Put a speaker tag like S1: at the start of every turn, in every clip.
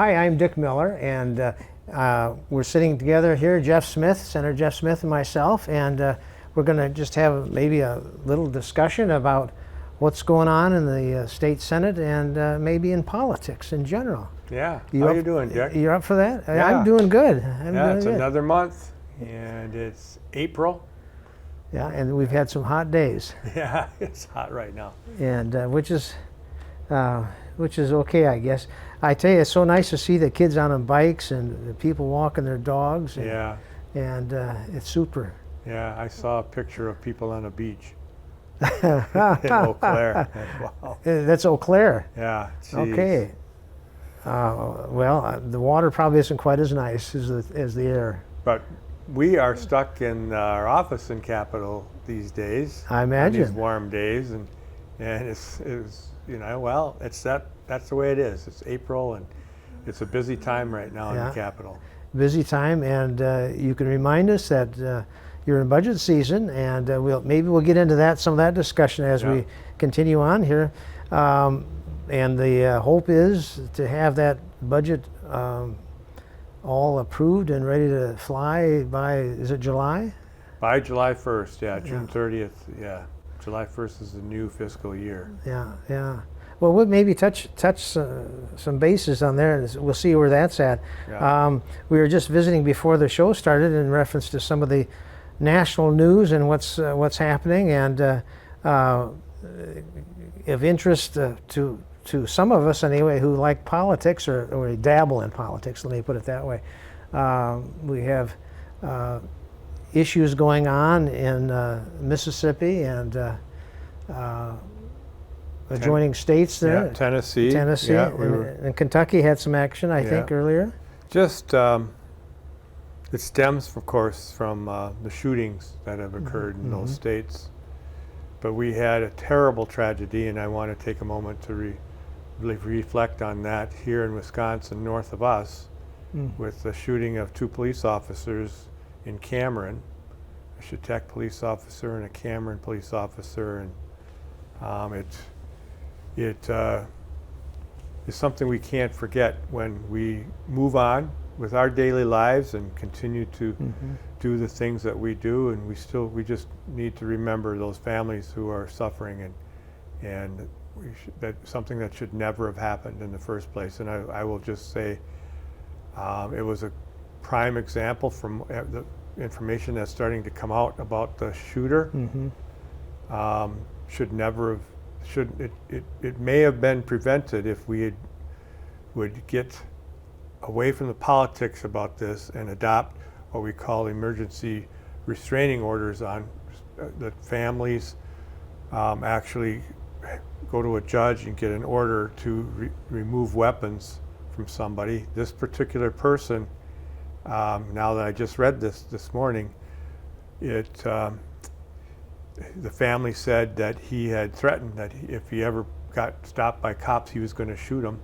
S1: Hi, I'm Dick Miller, and we're sitting together here, Jeff Smith, Senator Jeff Smith and myself, and we're going to just have maybe a little discussion about what's going on in the state Senate and maybe in politics in general.
S2: Yeah, how you doing, Dick?
S1: You're up for that?
S2: Yeah.
S1: I'm doing good.
S2: It's another month, and it's April.
S1: Yeah, and we've had some hot days.
S2: Yeah, it's hot right now.
S1: And which is okay, I guess. I tell you, it's so nice to see the kids on bikes and the people walking their dogs. And,
S2: yeah.
S1: And it's super.
S2: Yeah, I saw a picture of people on a beach in Eau Claire. Wow.
S1: That's Eau Claire.
S2: Yeah. Geez.
S1: Okay. Well, the water probably isn't quite as nice as the air.
S2: But we are stuck in our office in Capitol these days.
S1: I imagine.
S2: On these warm days, and it's well, that's the way it is. It's April, and it's a busy time right now in the Capitol.
S1: Busy time, and you can remind us that you're in budget season, and maybe we'll get into some of that discussion as we continue on here. And the hope is to have that budget all approved and ready to fly by, is it July?
S2: By July 1st, yeah, June 30th, yeah. July 1st is the new fiscal year.
S1: Yeah. Well, we'll maybe touch some bases on there, and we'll see where that's at.
S2: Yeah.
S1: We were just visiting before the show started in reference to some of the national news and what's happening, and of interest to some of us anyway who like politics or dabble in politics, let me put it that way. We have issues going on in Mississippi and adjoining states there.
S2: Yeah, Tennessee.
S1: Yeah, and Kentucky had some action, I think, earlier.
S2: Just, it stems, of course, from the shootings that have occurred in those states. But we had a terrible tragedy, and I want to take a moment to really reflect on that here in Wisconsin, north of us, with the shooting of 2 police officers in Cameron, a Chetek police officer and a Cameron police officer, and it is something we can't forget when we move on with our daily lives and continue to do the things that we do, and we just need to remember those families who are suffering, and that's something that should never have happened in the first place. And I will just say it was a prime example from the information that's starting to come out about the shooter. Should never have. It may have been prevented if we would get away from the politics about this and adopt what we call emergency restraining orders on the families, actually go to a judge and get an order to remove weapons from somebody. This particular person, now that I just read this morning, the family said that he had threatened that if he ever got stopped by cops, he was going to shoot them,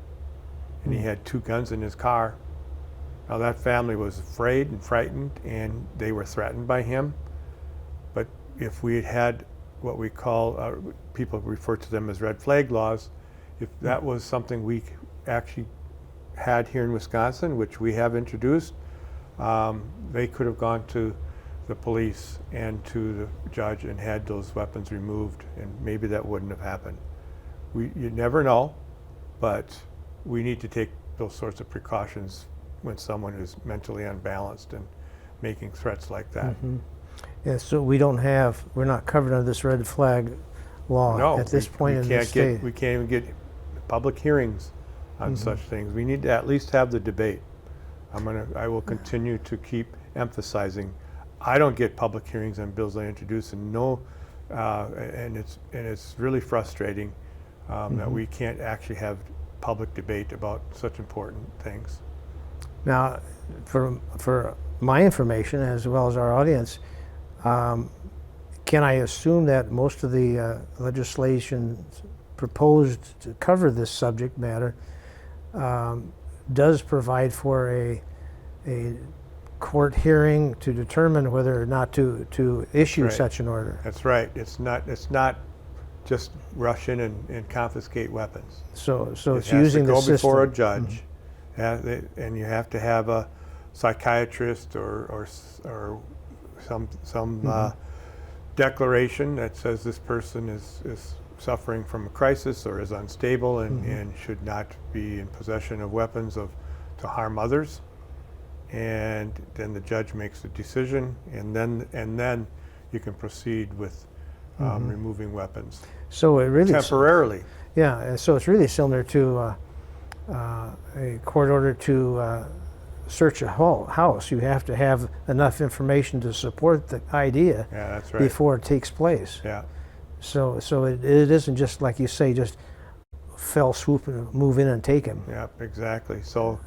S2: and he had 2 guns in his car. Now that family was afraid and frightened, and they were threatened by him. But if we had had what we call, people refer to them as red flag laws, if that was something we actually had here in Wisconsin, which we have introduced, they could have gone to the police and to the judge and had those weapons removed, and maybe that wouldn't have happened. You never know, but we need to take those sorts of precautions when someone is mentally unbalanced and making threats like that.
S1: Yeah, so we're not covered under this red flag law at this point in the state.
S2: We can't even get public hearings on such things. We need to at least have the debate. I will continue to keep emphasizing. I don't get public hearings on bills I introduce, and it's really frustrating that we can't actually have public debate about such important things.
S1: Now, for my information as well as our audience, can I assume that most of the legislation proposed to cover this subject matter does provide for a court hearing to determine whether or not to issue such an order?
S2: That's right. It's not just rush in and confiscate weapons.
S1: So
S2: it
S1: it's
S2: has
S1: using
S2: to
S1: the
S2: go
S1: system.
S2: before a judge, And you have to have a psychiatrist or some declaration that says this person is suffering from a crisis or is unstable and should not be in possession of weapons to harm others. And then the judge makes a decision, and then you can proceed with removing weapons.
S1: So it really
S2: temporarily.
S1: Yeah, so it's really similar to a court order to search a house. You have to have enough information to support the idea
S2: That's right.
S1: before it takes place.
S2: Yeah.
S1: So it isn't just like you say, just fell swoop and move in and take him.
S2: Yeah, exactly. So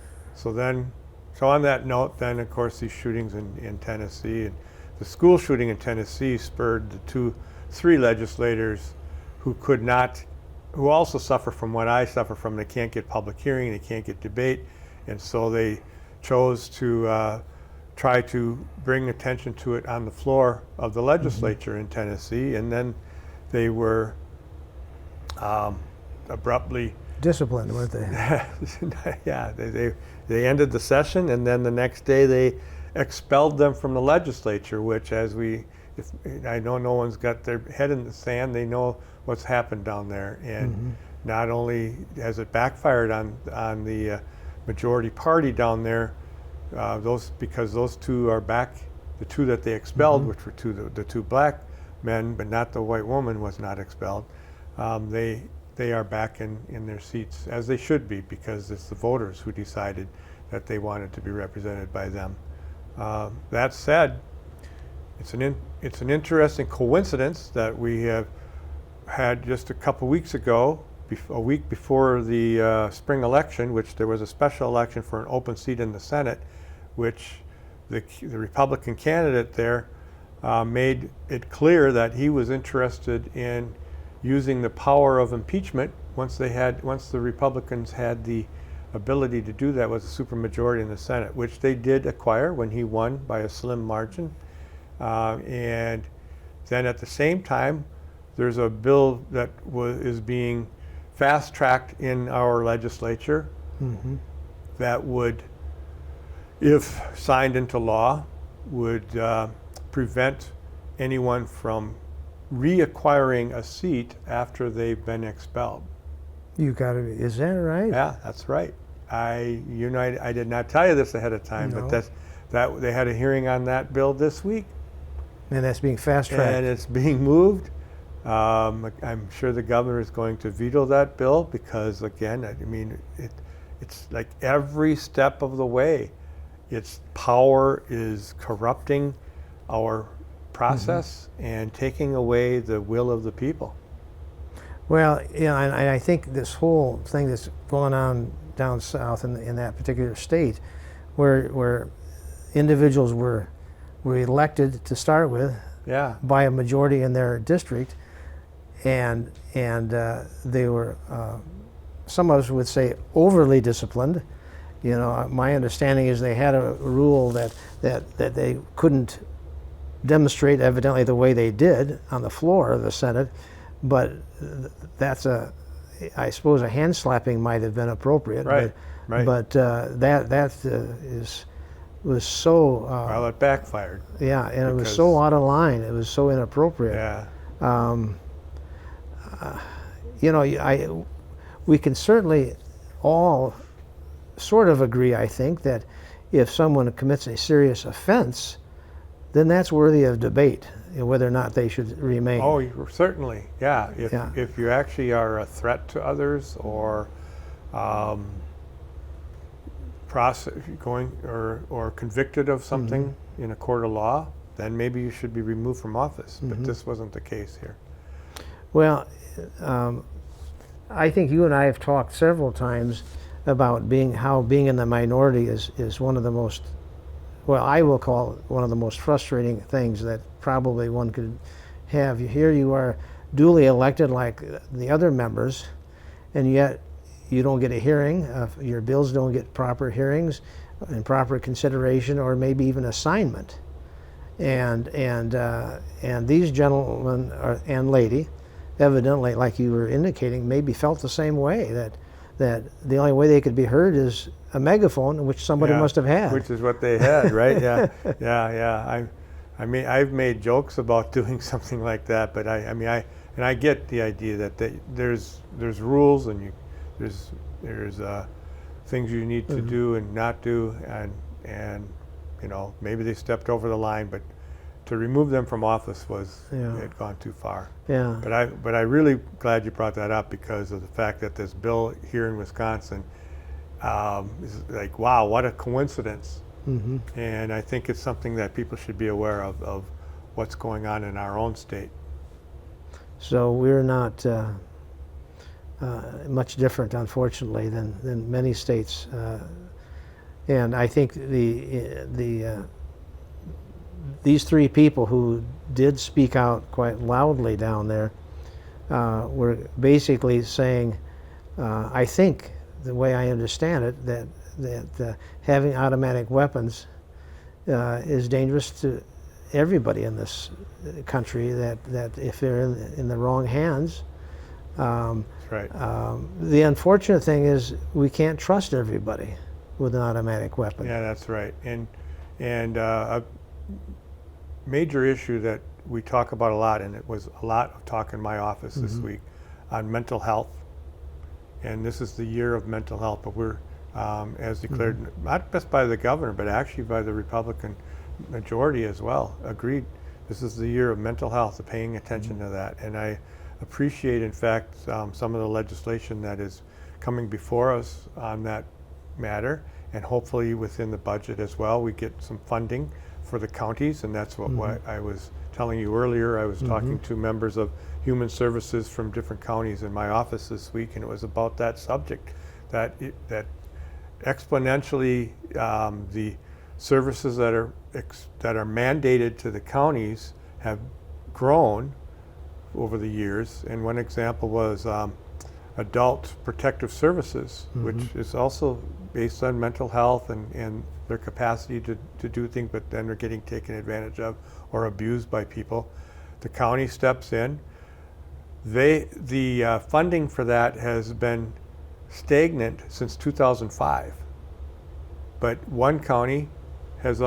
S2: on that note, then of course these shootings in Tennessee, and the school shooting in Tennessee spurred the three legislators who also suffer from what I suffer from. They can't get public hearing, they can't get debate, and so they chose to try to bring attention to it on the floor of the legislature in Tennessee, and then they were abruptly
S1: disciplined, weren't they?
S2: Yeah, they ended the session, and then the next day they expelled them from the legislature, which, I know no one's got their head in the sand, they know what's happened down there, and not only has it backfired on the majority party down there, because those two are back, the two that they expelled, which were the two black men, but not the white woman was not expelled. They are back in their seats, as they should be, because it's the voters who decided that they wanted to be represented by them. That said, it's an interesting coincidence that we have had just a couple weeks ago, a week before the spring election, which there was a special election for an open seat in the Senate, which the Republican candidate there made it clear that he was interested in using the power of impeachment once the Republicans had the ability to do that with a supermajority in the Senate, which they did acquire when he won by a slim margin. And then at the same time, there's a bill that is being fast-tracked in our legislature that would, if signed into law, would prevent anyone from reacquiring a seat after they've been expelled.
S1: Is that right?
S2: Yeah, that's right. I did not tell you this ahead of time,
S1: No.
S2: but that they had a hearing on that bill this week.
S1: And that's being fast-tracked.
S2: And it's being moved. I'm sure the governor is going to veto that bill because, again, I mean, it's like every step of the way, its power is corrupting our process and taking away the will of the people.
S1: Well, yeah, and I think this whole thing that's going on down south in that particular state, where individuals were elected to start with, by a majority in their district, and they were, some of us would say, overly disciplined. You know, my understanding is they had a rule that they couldn't demonstrate evidently the way they did on the floor of the Senate, but that's I suppose a hand slapping might have been appropriate.
S2: Right.
S1: But that was so.
S2: Well, it backfired.
S1: Yeah, and it was so out of line. It was so inappropriate.
S2: Yeah.
S1: We can certainly all sort of agree, I think, that if someone commits a serious offense, then that's worthy of debate, whether or not they should remain.
S2: Oh, certainly, yeah. If you actually are a threat to others or convicted of something in a court of law, then maybe you should be removed from office. But this wasn't the case here.
S1: Well, I think you and I have talked several times about how being in the minority is one of the most, well, I will call it one of the most frustrating things that probably one could have. Here you are duly elected like the other members, and yet you don't get a hearing. Your bills don't get proper hearings and proper consideration, or maybe even assignment. And these gentlemen and lady, evidently, like you were indicating, maybe felt the same way, that the only way they could be heard is a megaphone, which somebody
S2: Yeah,
S1: must have had.
S2: which is what they had, right? Yeah, yeah. I mean, I've made jokes about doing something like that, but I get the idea that there's rules and there's things you need to do and not do, and maybe they stepped over the line, but to remove them from office had gone too far.
S1: Yeah.
S2: But I really glad you brought that up because of the fact that this bill here in Wisconsin is like, wow, what a coincidence.
S1: Mm-hmm.
S2: And I think it's something that people should be aware of what's going on in our own state.
S1: So we're not much different, unfortunately, than many states. And I think these three people who did speak out quite loudly down there were basically saying, I think, the way I understand it, that having automatic weapons is dangerous to everybody in this country, that if they're in the wrong hands.
S2: That's right.
S1: The unfortunate thing is we can't trust everybody with an automatic weapon.
S2: Yeah, that's right. And a major issue that we talk about a lot, and it was a lot of talk in my office this week, on mental health. And this is the year of mental health, but we're, as declared, not just by the governor, but actually by the Republican majority as well, agreed. This is the year of mental health, of paying attention to that. And I appreciate, in fact, some of the legislation that is coming before us on that matter, and hopefully within the budget as well, we get some funding for the counties, and that's what I was telling you earlier. I was talking to members of Human Services from different counties in my office this week, and it was about that subject, that exponentially the services that are mandated to the counties have grown over the years. And one example was adult protective services, which is also based on mental health and their capacity to do things, but then they're getting taken advantage of or abused by people. The county steps in. The funding for that has been stagnant since 2005. But one county has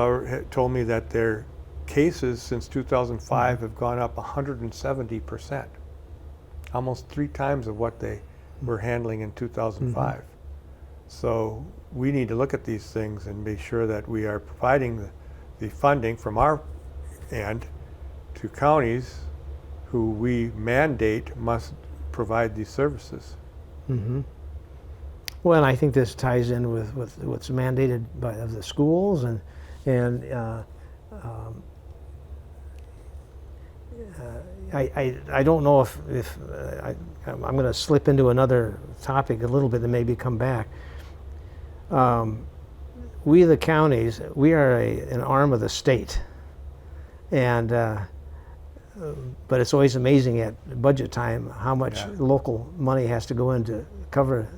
S2: told me that their cases since 2005 have gone up 170%, almost 3 times of what they were handling in 2005. So we need to look at these things and make sure that we are providing the funding from our end to counties who we mandate must provide these services.
S1: Well, and I think this ties in with what's mandated by of the schools, and I don't know if I'm going to slip into another topic a little bit and maybe come back. We, the counties, we are an arm of the state, and but it's always amazing at budget time how much local money has to go in to cover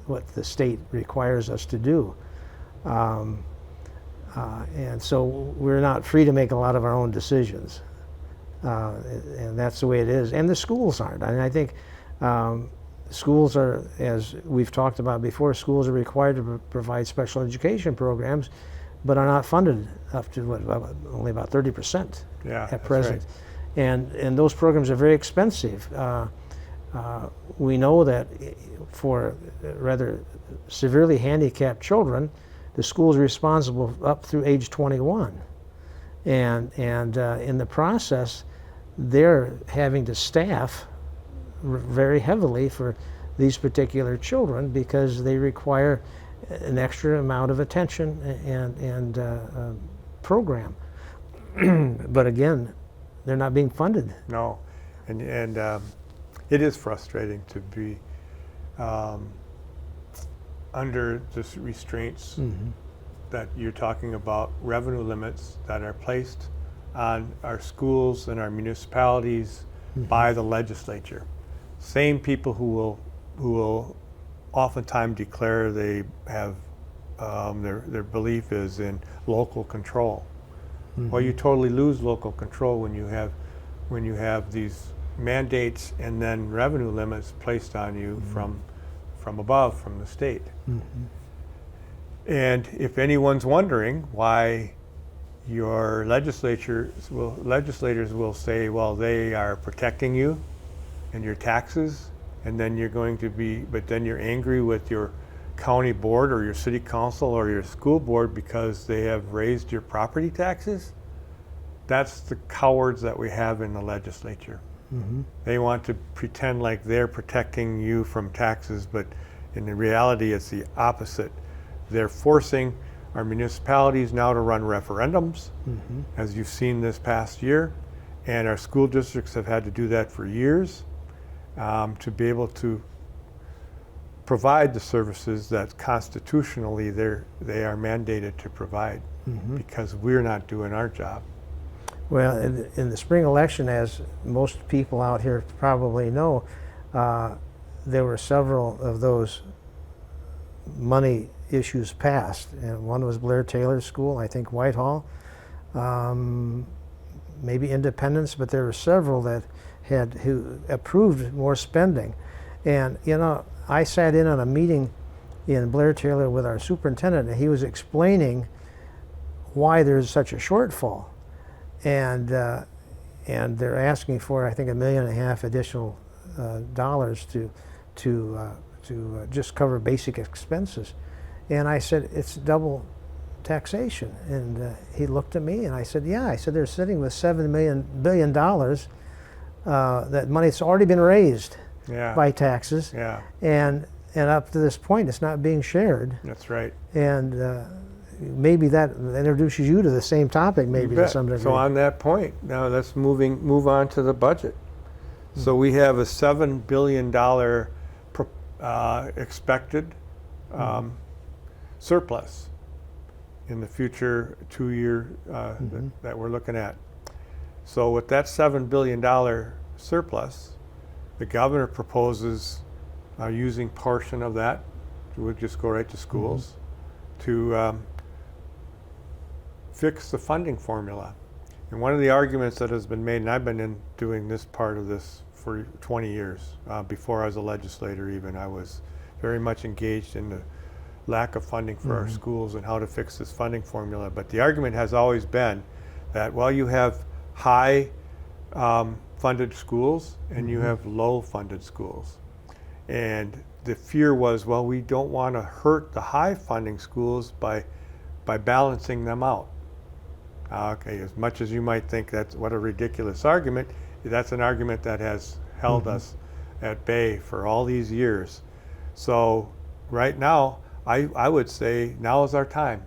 S1: what the state requires us to do. And so we're not free to make a lot of our own decisions. And that's the way it is. And the schools aren't. I mean, I think schools are, as we've talked about before, schools are required to provide special education programs, but are not funded up to only about 30% at present.
S2: Right.
S1: And those programs are very expensive. We know that for rather severely handicapped children, the school is responsible up through age 21. And in the process, they're having to staff very heavily for these particular children because they require an extra amount of attention and program. But again, they're not being funded.
S2: No, and it is frustrating to be under the restraints that you're talking about, revenue limits that are placed on our schools and our municipalities by the legislature. Same people who will oftentimes declare they have their belief is in local control. Well, you totally lose local control when you have these mandates and then revenue limits placed on you from above, from the state. And if anyone's wondering why your legislators will say, well, they are protecting you and your taxes, and then but then you're angry with your county board or your city council or your school board because they have raised your property taxes. That's the cowards that we have in the legislature. They want to pretend like they're protecting you from taxes, but in reality it's the opposite. They're forcing our municipalities now to run referendums, as you've seen this past year, and our school districts have had to do that for years to be able to provide the services that constitutionally they are mandated to provide, because we're not doing our job.
S1: Well, in the spring election, as most people out here probably know, there were several of those money issues passed. And one was Blair Taylor's school, I think Whitehall, maybe Independence, but there were several that who approved more spending. And, you know, I sat in on a meeting in Blair Taylor with our superintendent, and he was explaining why there's such a shortfall. And they're asking for, I think, $1.5 million additional dollars to just cover basic expenses. And I said, it's double taxation. And he looked at me and I said, yeah. I said, they're sitting with $7 billion. That money's already been raised by taxes. And up to this point, it's not being shared.
S2: That's right.
S1: And maybe that introduces you to the same topic, maybe to some degree.
S2: So on that point, now let's move on to the budget. So we have a $7 billion expected surplus in the future 2-year that we're looking at. So with that $7 billion surplus, the governor proposes using portion of that, we'll just go right to schools, to fix the funding formula. And one of the arguments that has been made, and I've been doing this part of this for 20 years, before I was a legislator even, I was very much engaged in the lack of funding for our schools and how to fix this funding formula. But the argument has always been that, well, you have high funded schools and you have low funded schools. And the fear was, well, we don't want to hurt the high funding schools by balancing them out. Okay, as much as you might think that's what a ridiculous argument, that's an argument that has held us at bay for all these years. So right now, I would say now is our time.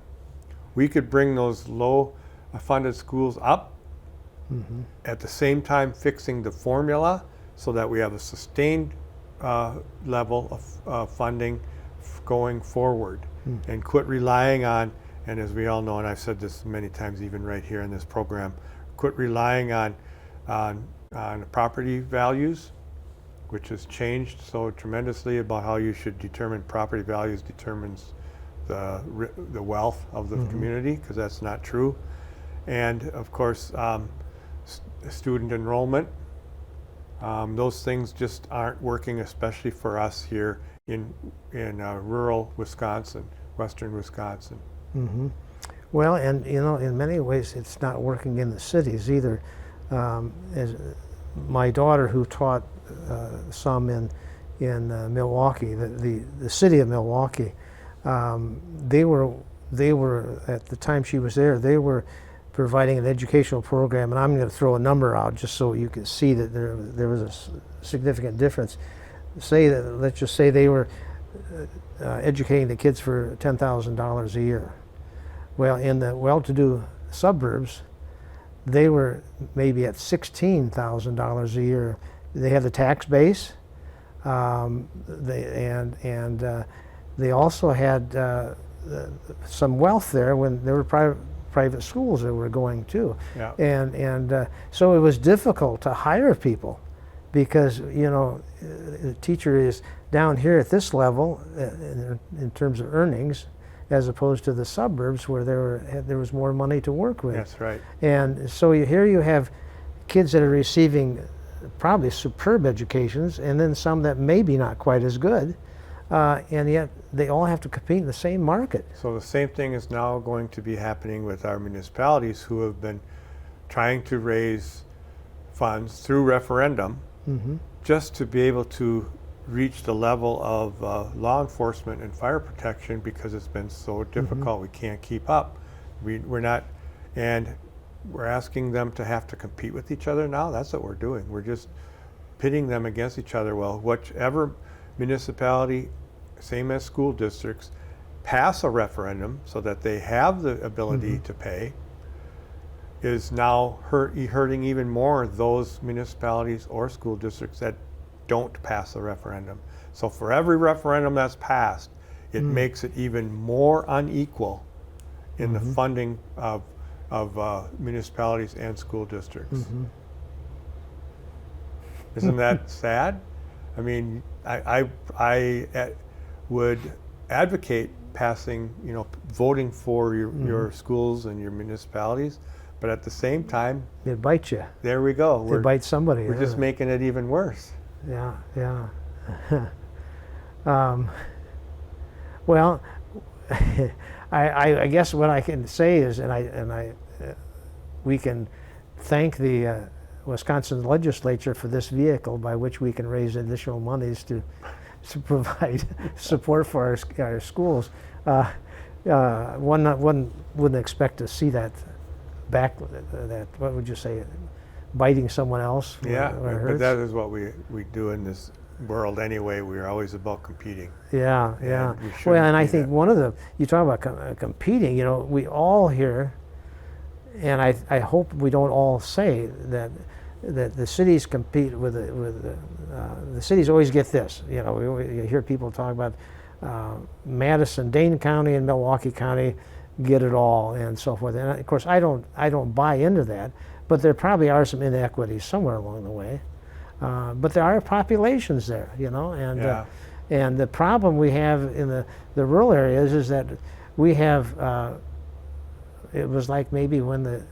S2: We could bring those low funded schools up, at the same time fixing the formula so that we have a sustained level of funding going forward, and quit relying on, and as we all know, and I've said this many times even right here in this program, quit relying on property values, which has changed so tremendously about how you should determine property values determines the wealth of the community, because that's not true. And of course, student enrollment, those things just aren't working, especially for us here in rural Wisconsin, western Wisconsin.
S1: Well, and you know, in many ways, it's not working in the cities either. As my daughter, who taught some in Milwaukee, the city of Milwaukee, they were at the time she was there, they were providing an educational program, and I'm going to throw a number out just so you can see that there was a significant difference. Let's just say they were educating the kids for $10,000 a year. Well, in the well-to-do suburbs, they were maybe at $16,000 a year. They had the tax base, they also had some wealth there when there were private schools that were going too. And so it was difficult to hire people because, you know, the teacher is down here at this level in terms of earnings, as opposed to the suburbs where there was more money to work with.
S2: That's right.
S1: And so here you have kids that are receiving probably superb educations, and then some that maybe not quite as good. and yet they all have to compete in the same market.
S2: So the same thing is now going to be happening with our municipalities who have been trying to raise funds through referendum just to be able to reach the level of law enforcement and fire protection, because it's been so difficult. We can't keep up. We're not, and we're asking them to have to compete with each other now. That's what we're doing. We're just pitting them against each other. Well, whichever municipality, same as school districts, pass a referendum so that they have the ability to pay, is now hurting even more those municipalities or school districts that don't pass a referendum. So for every referendum that's passed, it makes it even more unequal in the funding of municipalities and school districts. Isn't that sad? I mean, I would advocate passing, voting for your schools and your municipalities, but at the same time,
S1: It bites you.
S2: there we go.
S1: It bites somebody.
S2: We're just making it even worse.
S1: Yeah, yeah. Well, I guess what I can say is, we can thank the Wisconsin Legislature for this vehicle by which we can raise additional monies to provide support for our schools. One wouldn't expect to see that back. That, what would you say, biting someone else?
S2: Yeah,
S1: where it
S2: but
S1: hurts?
S2: that is what we do in this world anyway. We're always about competing.
S1: Yeah, yeah.
S2: we shouldn't
S1: Well, and I
S2: be
S1: think
S2: that.
S1: you talk about competing, we all here, and I hope we don't all say that the cities compete with the cities always get this. You hear people talk about Madison, Dane County, and Milwaukee County get it all, and so forth. And of course, I don't buy into that, but there probably are some inequities somewhere along the way. But there are populations there, and
S2: Yeah.
S1: and the problem we have in the rural areas is that we have. It was like maybe when the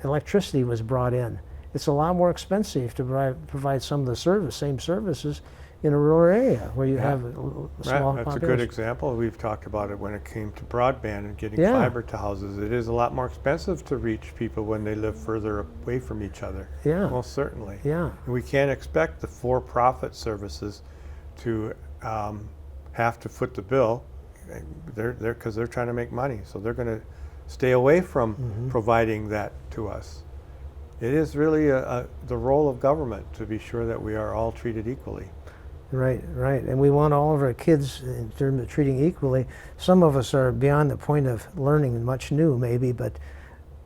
S1: electricity was brought in. It's a lot more expensive to provide some of the same services in a rural area where you have a small
S2: Right, that's
S1: population.
S2: a good example. We've talked about it when it came to broadband and getting
S1: Yeah.
S2: fiber to houses. It is a lot more expensive to reach people when they live further away from each other.
S1: Yeah.
S2: Most certainly.
S1: Yeah.
S2: And we can't expect the for-profit services to have to foot the bill. Because they're trying to make money, so they're going to stay away from providing that to us. It is really the role of government to be sure that we are all treated equally.
S1: Right, right. And we want all of our kids, in terms of treating equally. Some of us are beyond the point of learning much new, maybe, but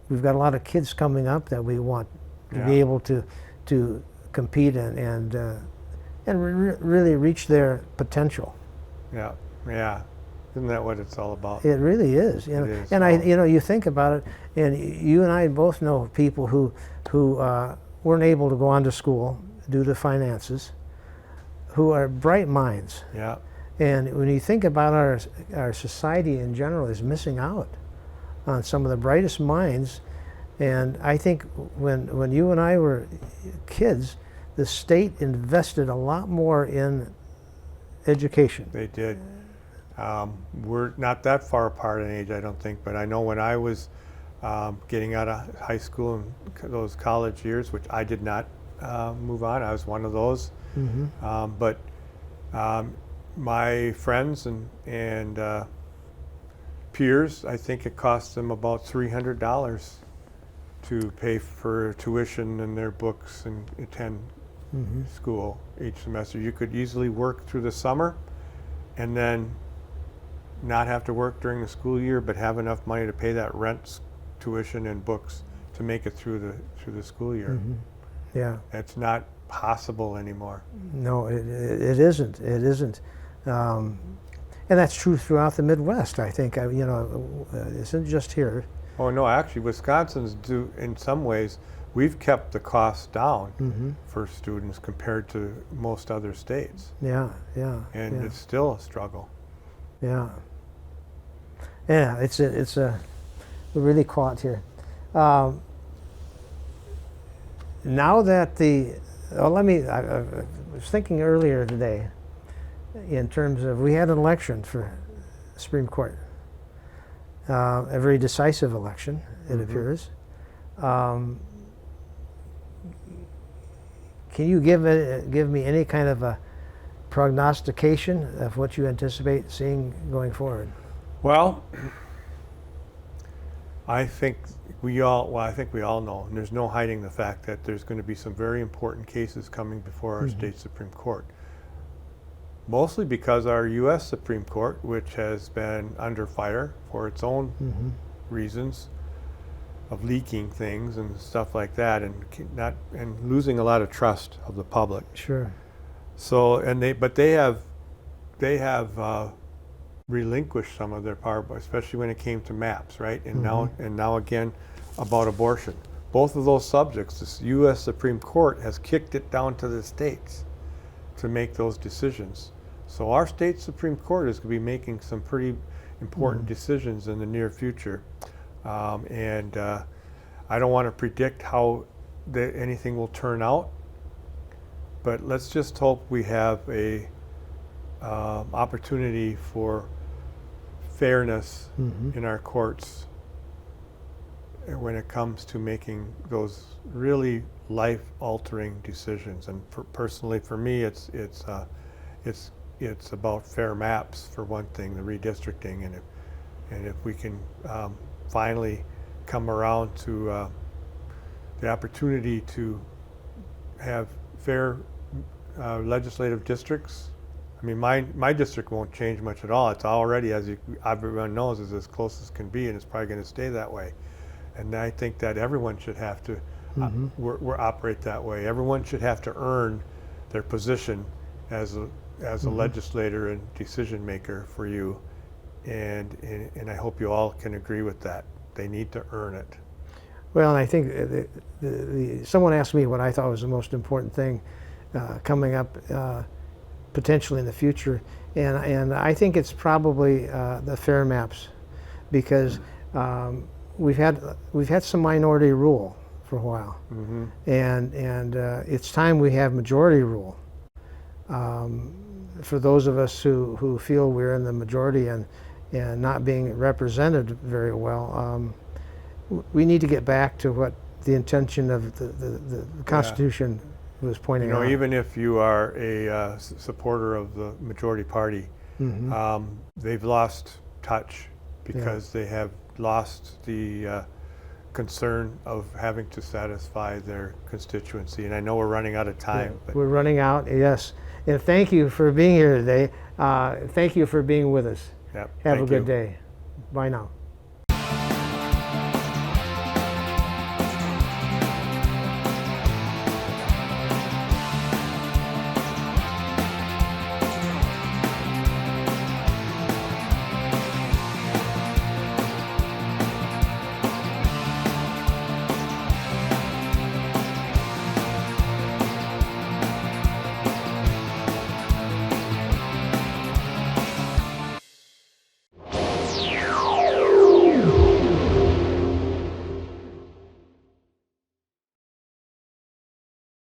S1: we've got a lot of kids coming up that we want to be able to compete and really reach their potential.
S2: Yeah, yeah. Isn't that what it's all about?
S1: It really is.
S2: It is.
S1: And you think about it, and you and I both know people who weren't able to go on to school due to finances, who are bright minds.
S2: Yeah.
S1: And when you think about our society in general is missing out on some of the brightest minds, and I think when you and I were kids, the state invested a lot more in education.
S2: They did. We're not that far apart in age, I don't think, but I know when I was getting out of high school and those college years, which I did not move on, I was one of those. But my friends and peers, I think it cost them about $300 to pay for tuition and their books and attend school each semester. You could easily work through the summer and then not have to work during the school year, but have enough money to pay that rent, tuition, and books to make it through the school year.
S1: Yeah.
S2: It's not possible anymore.
S1: No, it isn't. It isn't. And that's true throughout the Midwest, I think. It isn't just here.
S2: Oh no, actually, Wisconsin's do in some ways. We've kept the costs down for students compared to most other states.
S1: Yeah, yeah.
S2: And it's still a struggle.
S1: Yeah. Yeah, it's we're really caught here. Now that I was thinking earlier today in terms of, we had an election for Supreme Court, a very decisive election, it appears. Can you give me any kind of a prognostication of what you anticipate seeing going forward?
S2: Well, I think we all know, and there's no hiding the fact that there's going to be some very important cases coming before our state Supreme Court. Mostly because our U.S. Supreme Court, which has been under fire for its own reasons of leaking things and stuff like that, and losing a lot of trust of the public.
S1: Sure.
S2: So, but they have relinquished some of their power, especially when it came to maps, right? And now again about abortion. Both of those subjects, the U.S. Supreme Court has kicked it down to the states to make those decisions. So our state Supreme Court is going to be making some pretty important decisions in the near future. And I don't want to predict how anything will turn out, but let's just hope we have a opportunity for fairness in our courts when it comes to making those really life-altering decisions. And personally, for me, it's about fair maps for one thing, the redistricting, and if we can finally come around to the opportunity to have fair legislative districts. I mean, my district won't change much at all. It's already, as everyone knows, is as close as can be, and it's probably going to stay that way. And I think that everyone should have to operate that way. Everyone should have to earn their position as a legislator and decision maker for you. And I hope you all can agree with that. They need to earn it.
S1: Well, and I think someone asked me what I thought was the most important thing coming up potentially in the future, and I think it's probably the fair maps, because we've had some minority rule for a while, and it's time we have majority rule. For those of us who feel we're in the majority and not being represented very well, we need to get back to what the intention of the Constitution was pointing out.
S2: Even if you are a supporter of the majority party, they've lost touch because they have lost the concern of having to satisfy their constituency. And I know we're running out of time. But
S1: we're running out, yes. And thank you for being here today. Thank you for being with us.
S2: Yep,
S1: Have a
S2: thank
S1: good
S2: you.
S1: day. Bye now.